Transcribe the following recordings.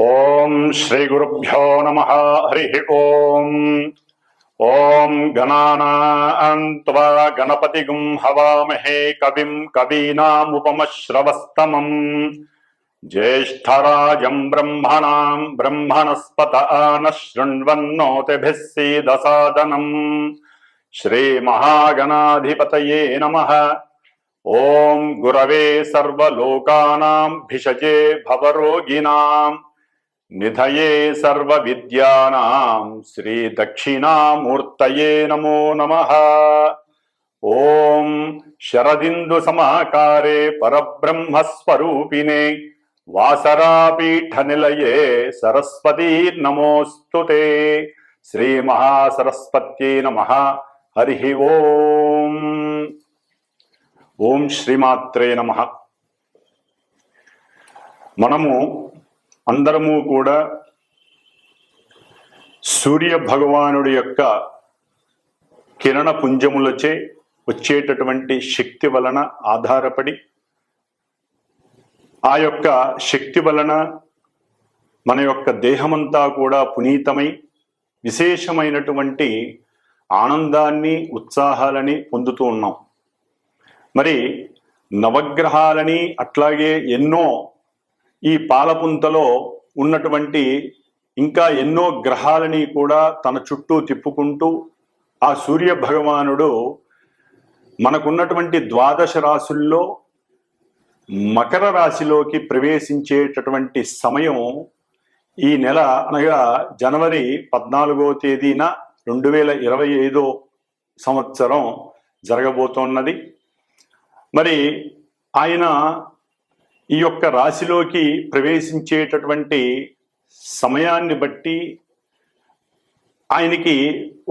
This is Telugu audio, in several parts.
ఓం శ్రీ గురుభ్యో నమః. హరి ఓం. ఓం గణానాం త్వా గణపతిగుం హవామహే కవిం కవీనాముపమశ్రవస్తమం జ్యేష్ఠరాజం బ్రహ్మణాం బ్రహ్మణస్పత ఆనః శృణ్వన్నోతిభిः సీదసాదనం. శ్రీ మహాగణాధిపతయే నమః. ఓం గురవే సర్వలోకానాం భిషజే భవరోగిణాం నిధయే సర్వ విద్యానాం శ్రీ దక్షిణామూర్తయే నమో నమః. ఓం శరదిందు సమాకారే పరబ్రహ్మస్వరూపిణే వాసరాపీఠ నిలయే సరస్వతీ నమోస్తుతే. శ్రీ మహాసరస్వత్యై నమః. హరి ఓం. ఓం శ్రీమాత్రే నమః. మనము అందరము కూడా సూర్య భగవానుడి యొక్క కిరణ పుంజములచే వచ్చేటటువంటి శక్తి వలన ఆధారపడి ఆ యొక్క శక్తి వలన మన యొక్క దేహమంతా కూడా పునీతమై విశేషమైనటువంటి ఆనందాన్ని ఉత్సాహాలని పొందుతూ ఉన్నాం. మరి నవగ్రహాలని అట్లాగే ఎన్నో ఈ పాలపుంతలో ఉన్నటువంటి ఇంకా ఎన్నో గ్రహాలని కూడా తన చుట్టూ తిప్పుకుంటూ ఆ సూర్య భగవానుడు మనకున్నటువంటి ద్వాదశ రాశుల్లో మకర రాశిలోకి ప్రవేశించేటటువంటి సమయం ఈ నెల అనగా జనవరి 14వ తేదీన 2025 సంవత్సరం జరగబోతోన్నది. మరి ఆయన ఈ యొక్క రాశిలోకి ప్రవేశించేటటువంటి సమయాన్ని బట్టి ఆయనకి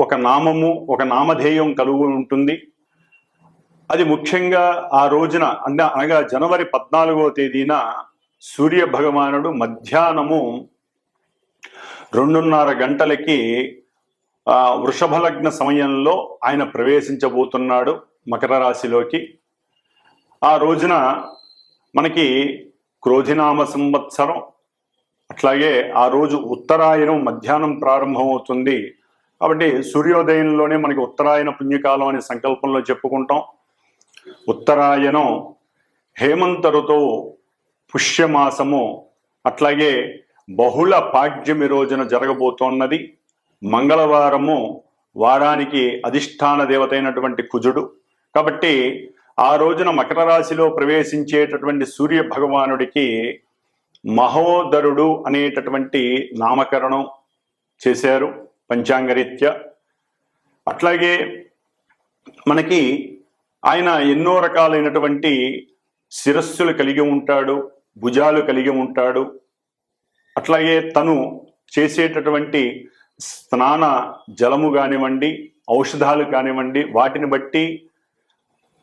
ఒక నామము, ఒక నామధేయం కలుగు ఉంటుంది. అది ముఖ్యంగా ఆ రోజున అనగా జనవరి 14వ తేదీన సూర్య భగవానుడు మధ్యాహ్నము 2:30 గంటలకి వృషభ లగ్న సమయంలో ఆయన ప్రవేశించబోతున్నాడు మకర రాశిలోకి. ఆ రోజున మనకి క్రోధినామ సంవత్సరం, అట్లాగే ఆ రోజు ఉత్తరాయణం మధ్యాహ్నం ప్రారంభమవుతుంది. కాబట్టి సూర్యోదయంలోనే మనకి ఉత్తరాయణ పుణ్యకాలం అనే సంకల్పంలో చెప్పుకుంటాం. ఉత్తరాయణం హేమంత ఋతువు, పుష్యమాసము, అట్లాగే బహుళ పాడ్యమి రోజున జరగబోతోన్నది. మంగళవారము వారానికి అధిష్టాన దేవత అయినటువంటి కుజుడు. కాబట్టి ఆ రోజున మకర రాశిలో ప్రవేశించేటటువంటి సూర్య భగవానుడికి మహోదరుడు అనేటటువంటి నామకరణం చేశారు పంచాంగరీత్యా. అట్లాగే మనకి ఆయన ఎన్నో రకాలైనటువంటి శిరస్సులు కలిగి ఉంటాడు, భుజాలు కలిగి ఉంటాడు. అట్లాగే తను చేసేటటువంటి స్నాన జలము కానివ్వండి, ఔషధాలు కానివ్వండి, వాటిని బట్టి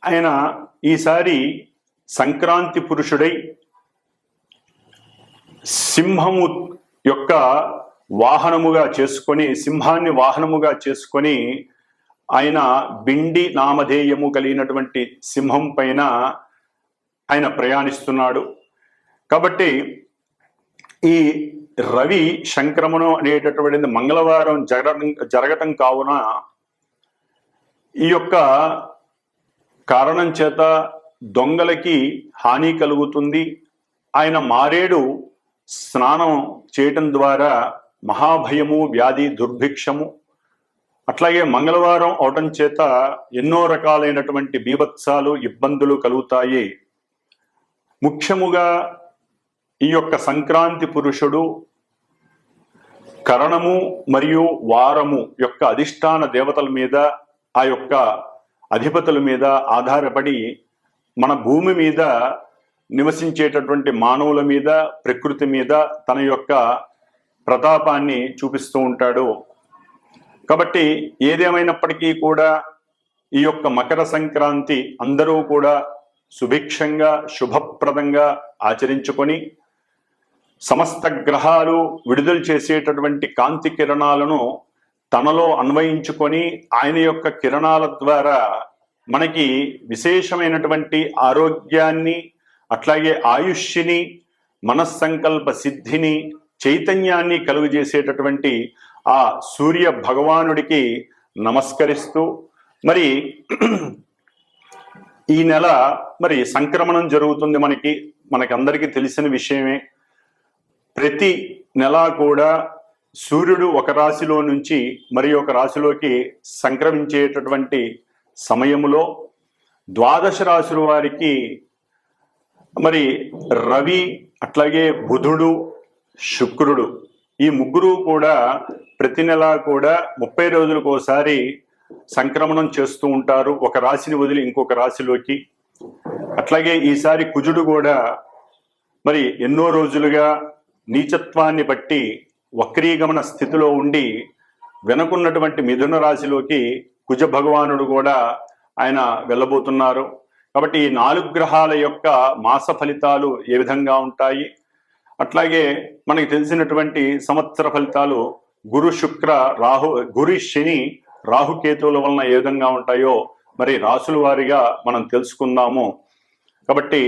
ఆయన ఈసారి సంక్రాంతి పురుషుడై సింహము యొక్క వాహనముగా చేసుకొని, సింహాన్ని వాహనముగా చేసుకొని ఆయన బిండి నామధేయము కలిగినటువంటి సింహం పైన ఆయన ప్రయాణిస్తున్నాడు. కాబట్టి ఈ రవి సంక్రమణం అనేటటువంటిది మంగళవారం జరగటం కావున ఈ యొక్క కారణం చేత దొంగలకి హాని కలుగుతుంది. ఆయన మారేడు స్నానం చేయటం ద్వారా మహాభయము, వ్యాధి, దుర్భిక్షము, అట్లాగే మంగళవారం అవటం చేత ఎన్నో రకాలైనటువంటి బీభత్సాలు, ఇబ్బందులు కలుగుతాయి. ముఖ్యముగా ఈ యొక్క సంక్రాంతి పురుషుడు కరణము మరియు వారము యొక్క అధిష్టాన దేవతల మీద, ఆ యొక్క అధిపతుల మీద ఆధారపడి మన భూమి మీద నివసించేటటువంటి మానవుల మీద, ప్రకృతి మీద తన యొక్క ప్రతాపాన్ని చూపిస్తూ ఉంటాడు. కాబట్టి ఏదేమైనప్పటికీ కూడా ఈ యొక్క మకర సంక్రాంతి అందరూ కూడా సుభిక్షంగా, శుభప్రదంగా ఆచరించుకొని సమస్త గ్రహాలు విడుదల చేసేటటువంటి కాంతి కిరణాలను తనలో అన్వయించుకొని ఆయన యొక్క కిరణాల ద్వారా మనకి విశేషమైనటువంటి ఆరోగ్యాన్ని, అట్లాగే ఆయుష్ని, మనస్సంకల్ప సిద్ధిని, చైతన్యాన్ని కలుగజేసేటటువంటి ఆ సూర్య భగవానుడికి నమస్కరిస్తూ మరి ఈ నెల మరి సంక్రమణం జరుగుతుంది. మనకందరికీ తెలిసిన విషయమే. ప్రతి నెల కూడా సూర్యుడు ఒక రాశిలో నుంచి మరి ఒక రాశిలోకి సంక్రమించేటటువంటి సమయంలో ద్వాదశ రాశుల వారికి మరి రవి, అట్లాగే బుధుడు, శుక్రుడు ఈ ముగ్గురు కూడా ప్రతి నెల కూడా 30 రోజులకు ఒకసారి సంక్రమణం చేస్తూ ఉంటారు, ఒక రాశిని వదిలి ఇంకొక రాశిలోకి. అట్లాగే ఈసారి కుజుడు కూడా మరి ఎన్నో రోజులుగా నీచత్వాన్ని బట్టి వక్రీగమన స్థితిలో ఉండి వెనుకున్నటువంటి మిథున రాశిలోకి కుజ భగవానుడు కూడా ఆయన వెళ్ళబోతున్నారు. కాబట్టి ఈ 4 గ్రహాల యొక్క మాస ఫలితాలు ఏ విధంగా ఉంటాయి, అట్లాగే మనకి తెలిసినటువంటి సంవత్సర ఫలితాలు గురు శుక్ర రాహు, గురు శని రాహుకేతువుల వలన ఏ విధంగా ఉంటాయో మరి రాసుల వారిగా మనం తెలుసుకుందాము. కాబట్టి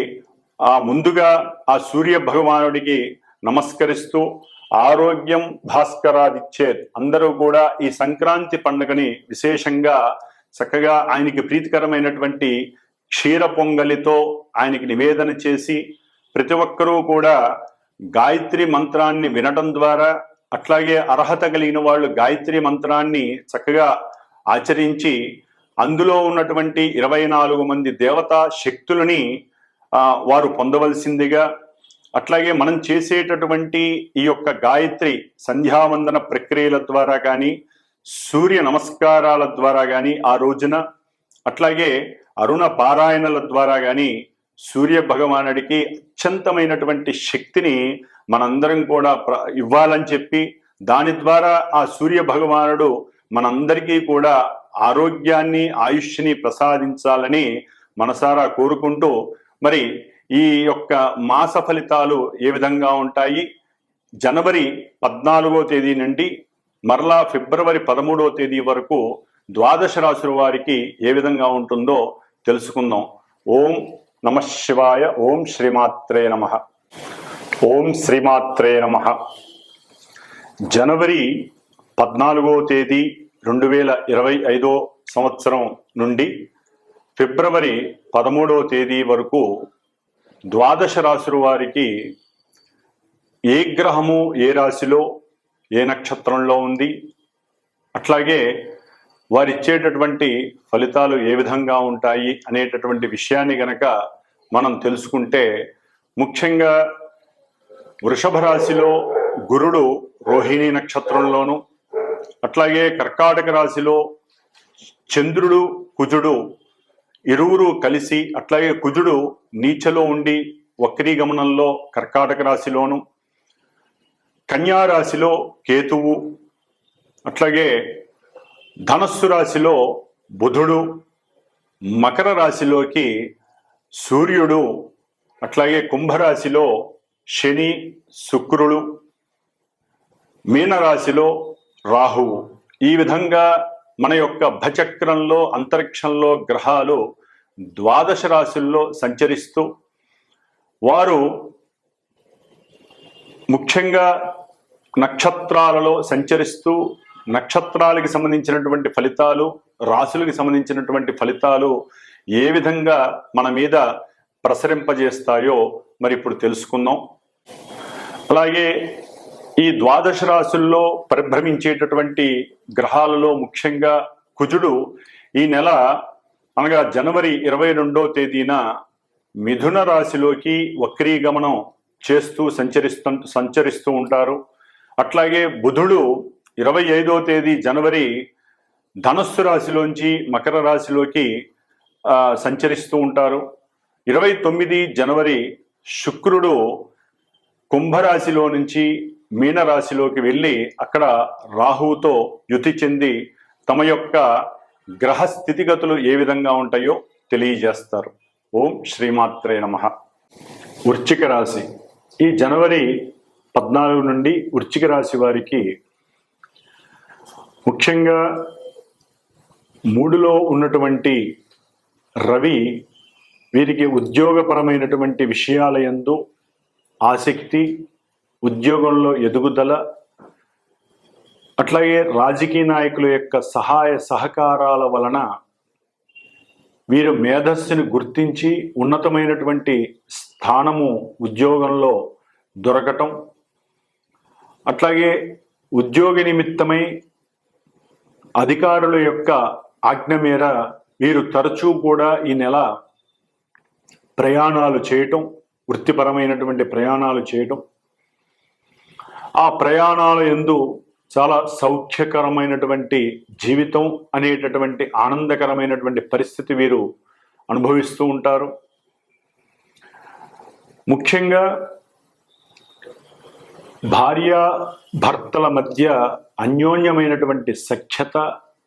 ముందుగా ఆ సూర్య భగవానుడికి నమస్కరిస్తూ ఆరోగ్యం భాస్కరాదిచ్చేత్, అందరూ కూడా ఈ సంక్రాంతి పండుగని విశేషంగా చక్కగా ఆయనకి ప్రీతికరమైనటువంటి క్షీర పొంగలితో ఆయనకి నివేదన చేసి ప్రతి ఒక్కరూ కూడా గాయత్రి మంత్రాన్ని వినడం ద్వారా, అట్లాగే అర్హత కలిగిన వాళ్ళు గాయత్రి మంత్రాన్ని చక్కగా ఆచరించి అందులో ఉన్నటువంటి 24 మంది దేవతా శక్తులని వారు పొందవలసిందిగా, అట్లాగే మనం చేసేటటువంటి ఈ యొక్క గాయత్రి సంధ్యావందన ప్రక్రియల ద్వారా కానీ, సూర్య నమస్కారాల ద్వారా కానీ ఆ రోజున, అట్లాగే అరుణ పారాయణల ద్వారా కానీ సూర్య భగవానుడికి అత్యంతమైనటువంటి శక్తిని మనందరం కూడా ఇవ్వాలని చెప్పి, దాని ద్వారా ఆ సూర్య భగవానుడు మనందరికీ కూడా ఆరోగ్యాన్ని, ఆయుష్ని ప్రసాదించాలని మనసారా కోరుకుంటూ మరి ఈ యొక్క మాస ఫలితాలు ఏ విధంగా ఉంటాయి, జనవరి 14వ తేదీ నుండి మరలా ఫిబ్రవరి 13వ తేదీ వరకు ద్వాదశ రాశుల వారికి ఏ విధంగా ఉంటుందో తెలుసుకుందాం. ఓం నమ శివాయ. ఓం శ్రీమాత్రే నమః. ఓం శ్రీమాత్రే నమః. జనవరి 14వ తేదీ 2025 సంవత్సరం నుండి ఫిబ్రవరి 13వ తేదీ వరకు ద్వాదశ రాశుల వారికి ఏ గ్రహము ఏ రాశిలో ఏ నక్షత్రంలో ఉంది, అట్లాగే వారు ఇచ్చేటటువంటి ఫలితాలు ఏ విధంగా ఉంటాయి అనేటటువంటి విషయాన్ని గనక మనం తెలుసుకుంటే, ముఖ్యంగా వృషభ రాశిలో గురుడు రోహిణి నక్షత్రంలోను, అట్లాగే కర్కాటక రాశిలో చంద్రుడు కుజుడు ఇరువురు కలిసి, అట్లాగే కుజుడు నీచలో ఉండి వక్రీగమనంలో కర్కాటక రాశిలోను, కన్యా రాశిలో కేతువు, అట్లాగే ధనస్సు రాశిలో బుధుడు, మకర రాశిలోకి సూర్యుడు, అట్లాగే కుంభరాశిలో శని శుక్రుడు, మీనరాశిలో రాహువు. ఈ విధంగా మన యొక్క భచక్రంలో అంతరిక్షంలో గ్రహాలు ద్వాదశ రాశుల్లో సంచరిస్తూ వారు ముఖ్యంగా నక్షత్రాలలో సంచరిస్తూ నక్షత్రాలకు సంబంధించినటువంటి ఫలితాలు, రాశులకు సంబంధించినటువంటి ఫలితాలు ఏ విధంగా మన మీద ప్రసరింపజేస్తాయో మరి ఇప్పుడు తెలుసుకుందాం. అలాగే ఈ ద్వాదశ రాశుల్లో పరిభ్రమించేటటువంటి గ్రహాలలో ముఖ్యంగా కుజుడు ఈ నెల అనగా జనవరి 22వ తేదీన మిథున రాశిలోకి వక్రీగమనం చేస్తూ సంచరిస్తూ ఉంటారు. అట్లాగే బుధుడు 25వ తేదీ జనవరి ధనస్సు రాశిలోంచి మకర రాశిలోకి సంచరిస్తూ ఉంటారు. 29 జనవరి శుక్రుడు కుంభరాశిలో నుంచి మీనరాశిలోకి వెళ్ళి అక్కడ రాహువుతో యుతి చెంది తమ యొక్క గ్రహ స్థితిగతులు ఏ విధంగా ఉంటాయో తెలియజేస్తారు. ఓం శ్రీమాత్రే నమః. వృశ్చిక రాశి ఈ జనవరి 14 నుండి వృశ్చిక రాశి వారికి ముఖ్యంగా 3లో ఉన్నటువంటి రవి వీరికి ఉద్యోగపరమైనటువంటి విషయాల యందు ఆసక్తి, ఉద్యోగంలో ఎదుగుదల, అట్లాగే రాజకీయ నాయకుల యొక్క సహాయ సహకారాల వలన వీరు మేధస్సుని గుర్తించి ఉన్నతమైనటువంటి స్థానము ఉద్యోగంలో దొరకటం, అట్లాగే ఉద్యోగ నిమిత్తమై అధికారుల యొక్క ఆజ్ఞ మేర వీరు తరచూ కూడా ఈ నెల ప్రయాణాలు చేయటం, వృత్తిపరమైనటువంటి ప్రయాణాలు చేయటం, ఆ ప్రయాణాల యందు చాలా సౌఖ్యకరమైనటువంటి జీవితం అనేటటువంటి ఆనందకరమైనటువంటి పరిస్థితి వీరు అనుభవిస్తూ ఉంటారు. ముఖ్యంగా భార్య భర్తల మధ్య అన్యోన్యమైనటువంటి సఖ్యత,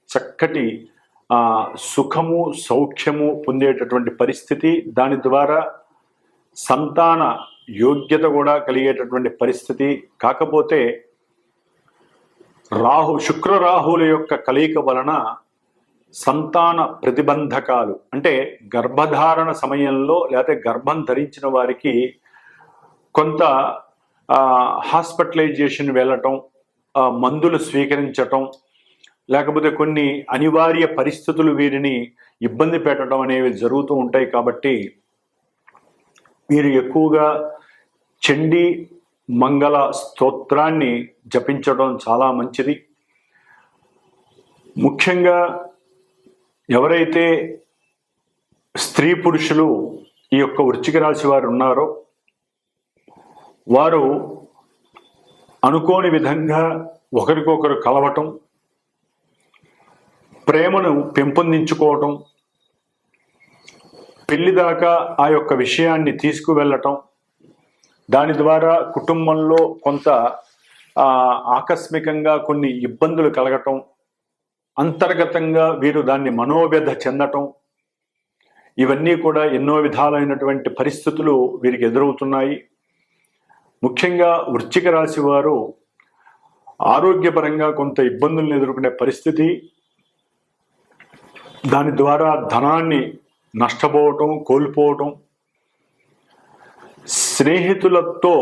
చక్కటి సుఖము సౌఖ్యము పొందేటటువంటి పరిస్థితి, దాని ద్వారా సంతాన యోగ్యత కూడా కలిగేటటువంటి పరిస్థితి. కాకపోతే శుక్ర రాహుల యొక్క కలయిక వలన సంతాన ప్రతిబంధకాలు, అంటే గర్భధారణ సమయంలో లేకపోతే గర్భం ధరించిన వారికి కొంత హాస్పిటలైజేషన్ వెళ్ళటం, మందులు స్వీకరించటం, లేకపోతే కొన్ని అనివార్య పరిస్థితులు వీరిని ఇబ్బంది పెట్టడం అనేవి జరుగుతూ ఉంటాయి. కాబట్టి వీరు ఎక్కువగా చండీ మంగళ స్తోత్రాన్ని జపించడం చాలా మంచిది. ముఖ్యంగా ఎవరైతే స్త్రీ పురుషులు ఈ యొక్క వృశ్చిక రాశి వారు ఉన్నారో వారు అనుకోని విధంగా ఒకరికొకరు కలవటం, ప్రేమను పెంపొందించుకోవటం, పెళ్లి దాకా ఆ యొక్క విషయాన్ని తీసుకువెళ్ళటం, దాని ద్వారా కుటుంబంలో కొంత ఆకస్మికంగా కొన్ని ఇబ్బందులు కలగటం, అంతర్గతంగా వీరు దాన్ని మనోవ్యధ చెందటం, ఇవన్నీ కూడా ఎన్నో విధాలైనటువంటి పరిస్థితులు వీరికి ఎదురవుతున్నాయి. ముఖ్యంగా వృశ్చిక రాశి వారు ఆరోగ్యపరంగా కొంత ఇబ్బందులను ఎదుర్కొనే పరిస్థితి, దాని ద్వారా ధనాన్ని నష్టపోవటం, కోల్పోవటం, స్నేహితులతో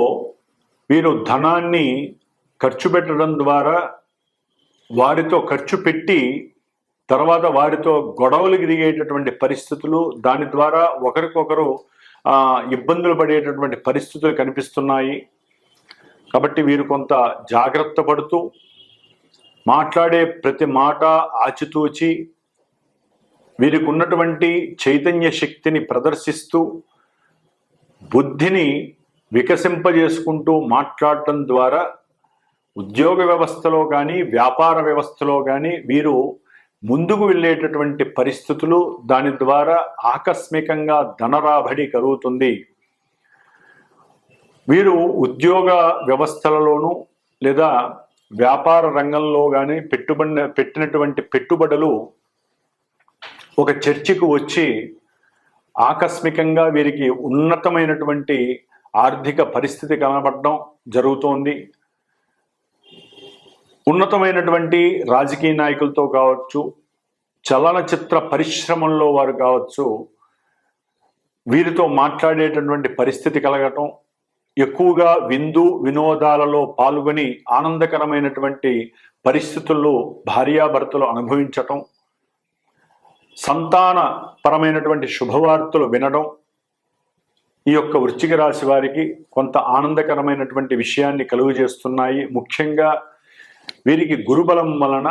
వీరు ధనాన్ని ఖర్చు పెట్టడం ద్వారా వారితో ఖర్చు పెట్టి తర్వాత వారితో గొడవలు దిగేటటువంటి పరిస్థితులు, దాని ద్వారా ఒకరికొకరు ఇబ్బందులు పడేటటువంటి పరిస్థితులు కనిపిస్తున్నాయి. కాబట్టి వీరు కొంత జాగ్రత్త పడుతూ మాట్లాడే ప్రతి మాట ఆచితూచి వీరికి ఉన్నటువంటి చైతన్య శక్తిని ప్రదర్శిస్తూ బుద్ధిని వికసింపజేసుకుంటూ మాట్లాడటం ద్వారా ఉద్యోగ వ్యవస్థలో కానీ వ్యాపార వ్యవస్థలో కానీ వీరు ముందుకు వెళ్ళేటటువంటి పరిస్థితులు, దాని ద్వారా ఆకస్మికంగా ధనరాబడి కలుగుతుంది. వీరు ఉద్యోగ వ్యవస్థలలోనూ లేదా వ్యాపార రంగంలో కానీ పెట్టినటువంటి పెట్టుబడులు ఒక చర్చకు వచ్చి ఆకస్మికంగా వీరికి ఉన్నతమైనటువంటి ఆర్థిక పరిస్థితి కనబడడం జరుగుతోంది. ఉన్నతమైనటువంటి రాజకీయ నాయకులతో కావచ్చు, చలనచిత్ర పరిశ్రమల్లో వారు కావచ్చు, వీరితో మాట్లాడేటటువంటి పరిస్థితి కలగటం, ఎక్కువగా వినోదాలలో పాల్గొని ఆనందకరమైనటువంటి పరిస్థితుల్లో భార్యాభర్తలు అనుభవించటం, సంతాన పరమైనటువంటి శుభవార్తలు వినడం ఈ యొక్క వృశ్చిక రాశి వారికి కొంత ఆనందకరమైనటువంటి విషయాన్ని కలుగజేస్తున్నాయి. ముఖ్యంగా వీరికి గురుబలం వలన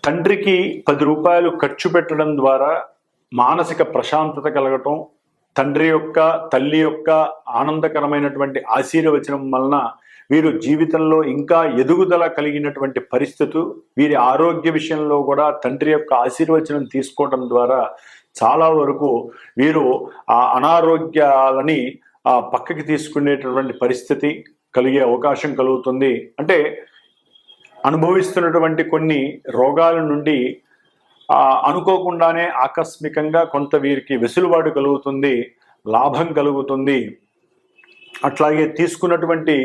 తండ్రికి 10 రూపాయలు ఖర్చు పెట్టడం ద్వారా మానసిక ప్రశాంతత కలగటం, తండ్రి యొక్క తల్లి యొక్క ఆనందకరమైనటువంటి ఆశీర్వచనం వలన వీరు జీవితంలో ఇంకా ఎదుగుదల కలిగినటువంటి పరిస్థితి, వీరి ఆరోగ్య విషయంలో కూడా తండ్రి యొక్క ఆశీర్వచనం తీసుకోవడం ద్వారా చాలా వరకు వీరు ఆ అనారోగ్యాలని పక్కకి తీసుకునేటటువంటి పరిస్థితి కలిగే అవకాశం కలుగుతుంది. అంటే అనుభవిస్తున్నటువంటి కొన్ని రోగాల నుండి అనుకోకుండానే ఆకస్మికంగా కొంత వీరికి వెసులుబాటు కలుగుతుంది, లాభం కలుగుతుంది. అట్లాగే తీసుకున్నటువంటి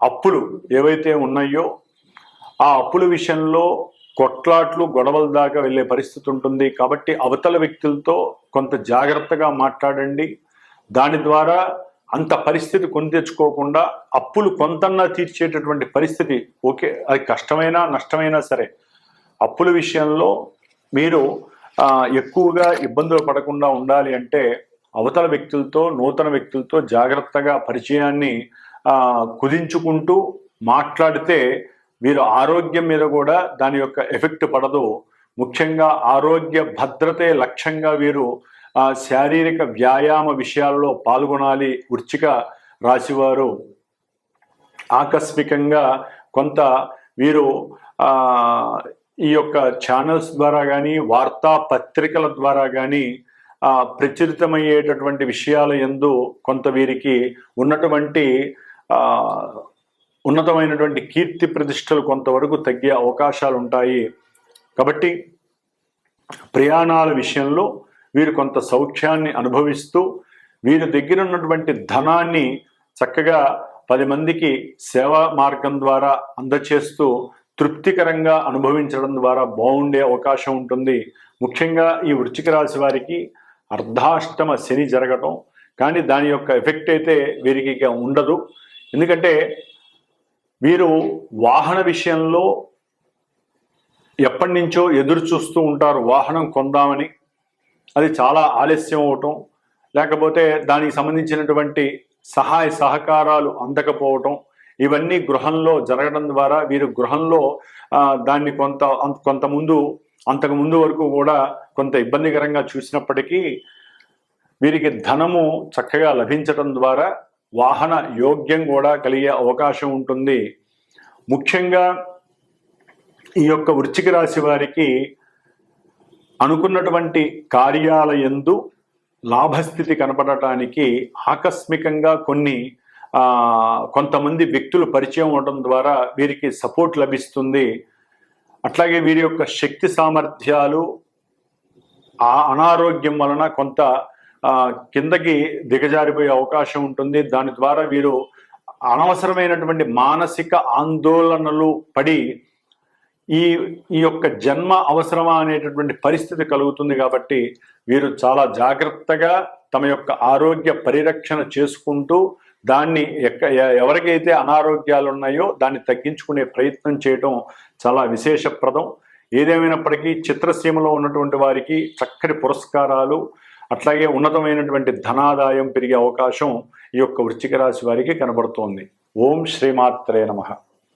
అప్పులు ఏవైతే ఉన్నాయో ఆ అప్పుల విషయంలో కొట్లాట్లు గొడవల దాకా వెళ్ళే పరిస్థితి ఉంటుంది. కాబట్టి అవతల వ్యక్తులతో కొంత జాగ్రత్తగా మాట్లాడండి. దాని ద్వారా అంత పరిస్థితి కొని తెచ్చుకోకుండా అప్పులు కొంతన్నా తీర్చేటటువంటి పరిస్థితి, ఓకే అది కష్టమైనా నష్టమైనా సరే అప్పుల విషయంలో మీరు ఎక్కువగా ఇబ్బందులు పడకుండా ఉండాలి అంటే అవతల వ్యక్తులతో, నూతన వ్యక్తులతో జాగ్రత్తగా పరిచయాన్ని కుదించుకుంటూ మాట్లాడితే వీరు ఆరోగ్యం మీద కూడా దాని యొక్క ఎఫెక్ట్ పడదు. ముఖ్యంగా ఆరోగ్య భద్రతే లక్ష్యంగా వీరు శారీరక వ్యాయామ విషయాల్లో పాల్గొనాలి. వృశ్చిక రాశివారు ఆకస్మికంగా కొంత వీరు ఈ యొక్క ఛానల్స్ ద్వారా కానీ వార్తాపత్రికల ద్వారా కానీ ప్రచురితమయ్యేటటువంటి విషయాల యందు కొంత వీరికి ఉన్నటువంటి ఉన్నతమైనటువంటి కీర్తి ప్రతిష్టలు కొంతవరకు తగ్గే అవకాశాలు ఉంటాయి. కాబట్టి ప్రయాణాల విషయంలో వీరు కొంత సౌఖ్యాన్ని అనుభవిస్తూ వీరి దగ్గర ఉన్నటువంటి ధనాన్ని చక్కగా 10 మందికి సేవా మార్గం ద్వారా అందచేస్తూ తృప్తికరంగా అనుభవించడం ద్వారా బాగుండే అవకాశం ఉంటుంది. ముఖ్యంగా ఈ వృశ్చిక రాశి వారికి అర్ధాష్టమ శని జరగటం, కానీ దాని యొక్క ఎఫెక్ట్ అయితే వీరికి ఇక ఉండదు. ఎందుకంటే వీరు వాహన విషయంలో ఎప్పటి నుంచో ఎదురు చూస్తూ ఉంటారు. వాహనం కొందామని, అది చాలా ఆలస్యం అవటం, లేకపోతే దానికి సంబంధించినటువంటి సహాయ సహకారాలు అందకపోవటం, ఇవన్నీ గృహంలో జరగడం ద్వారా వీరు గృహంలో దాన్ని అంతకుముందు వరకు కూడా కొంత ఇబ్బందికరంగా చూసినప్పటికీ వీరికి ధనము చక్కగా లభించడం ద్వారా వాహన యోగ్యం కూడా కలిగే అవకాశం ఉంటుంది. ముఖ్యంగా ఈ యొక్క వృశ్చిక రాశి వారికి అనుకున్నటువంటి కార్యాలయందు లాభస్థితి కనపడటానికి ఆకస్మికంగా కొంతమంది వ్యక్తులు పరిచయం అవడం ద్వారా వీరికి సపోర్ట్ లభిస్తుంది. అట్లాగే వీరి యొక్క శక్తి సామర్థ్యాలు అనారోగ్యం వలన కొంత కిందకి దిగజారిపోయే అవకాశం ఉంటుంది. దాని ద్వారా వీరు అనవసరమైనటువంటి మానసిక ఆందోళనలు పడి ఈ యొక్క జన్మ అవసరమా అనేటటువంటి పరిస్థితి కలుగుతుంది. కాబట్టి వీరు చాలా జాగ్రత్తగా తమ యొక్క ఆరోగ్య పరిరక్షణ చేసుకుంటూ దాన్ని ఎవరికైతే అనారోగ్యాలు ఉన్నాయో దాన్ని తగ్గించుకునే ప్రయత్నం చేయడం చాలా విశేషప్రదం. ఏదేమైనప్పటికీ చిత్రసీమలో ఉన్నటువంటి వారికి చక్కటి పురస్కారాలు, అట్లాగే ఉన్నతమైనటువంటి ధనాదాయం పెరిగే అవకాశం ఈ యొక్క వృశ్చిక రాశి వారికి కనబడుతోంది. ఓం శ్రీమాత్రే నమః.